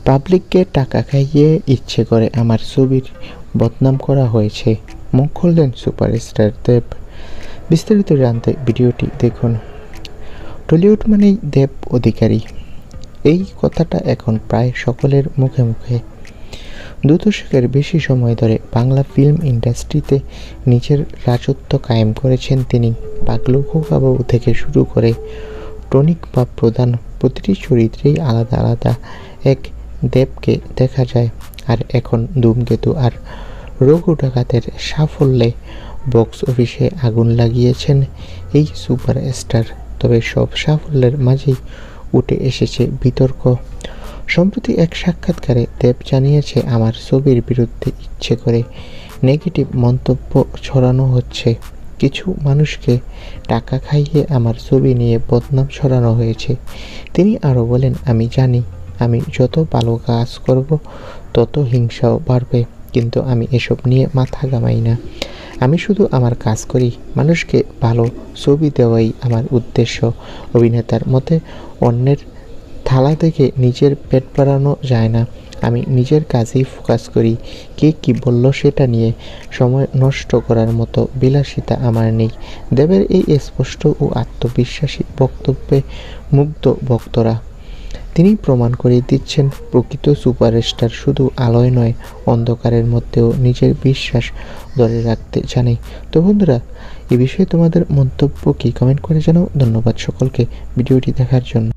পাবলিককে টাকা খাইয়ে ইচ্ছে করে আমার ছবির বদনাম করা হয়েছে, মুখ খুললেন সুপারস্টার দেব। বিস্তারিত জানতে ভিডিওটি দেখুন। টলিউড মানেই দেব অধিকারী, এই কথাটা এখন প্রায় সকলের মুখে মুখে। 2 দশকের বেশি সময় ধরে বাংলা ফিল্ম ইন্ডাস্ট্রিতে নিজের রাজত্ব কায়েম করেছেন তিনি। পাগলু খোকাবাবু থেকে শুরু করে টনিক বা প্রধান, প্রতিটি চরিত্রেই আলাদা আলাদা এক দেবকে দেখা যায়। আর এখন ধূমকেতু আর রঘু ডাকাতের সাফল্যে বক্স অফিসে আগুন লাগিয়েছেন এই সুপারস্টার। তবে সব সাফল্যের মাঝেই উঠে এসেছে বিতর্ক। সম্প্রতি এক সাক্ষাৎকারে দেব জানিয়েছে, আমার ছবির বিরুদ্ধে ইচ্ছে করে নেগেটিভ মন্তব্য ছড়ানো হচ্ছে। কিছু মানুষকে টাকা খাইয়ে আমার ছবি নিয়ে বদনাম ছড়ানো হয়েছে। তিনি আরও বলেন, আমি জানি আমি যত ভালো কাজ করব তত হিংসাও বাড়বে, কিন্তু আমি এসব নিয়ে মাথা ঘামাই না। আমি শুধু আমার কাজ করি, মানুষকে ভালো ছবি দেওয়াই আমার উদ্দেশ্য। অভিনেতার মতে, অন্যের থালা থেকে নিজের পেট বাড়ানো যায় না। আমি নিজের কাজেই ফোকাস করি। কে কী বলল সেটা নিয়ে সময় নষ্ট করার মতো বিলাসিতা আমার নেই। দেবের এই স্পষ্ট ও আত্মবিশ্বাসী বক্তব্যে মুগ্ধ ভক্তরা। তিনি প্রমাণ করে দিচ্ছেন, প্রকৃত সুপারস্টার শুধু আলোয় নয়, অন্ধকারের মধ্যেও নিজের বিশ্বাস ধরে রাখতে জানে। তো বন্ধুরা, এই বিষয়ে তোমাদের মন্তব্য কি, কমেন্ট করে জানাও। ধন্যবাদ সকলকে ভিডিওটি দেখার জন্য।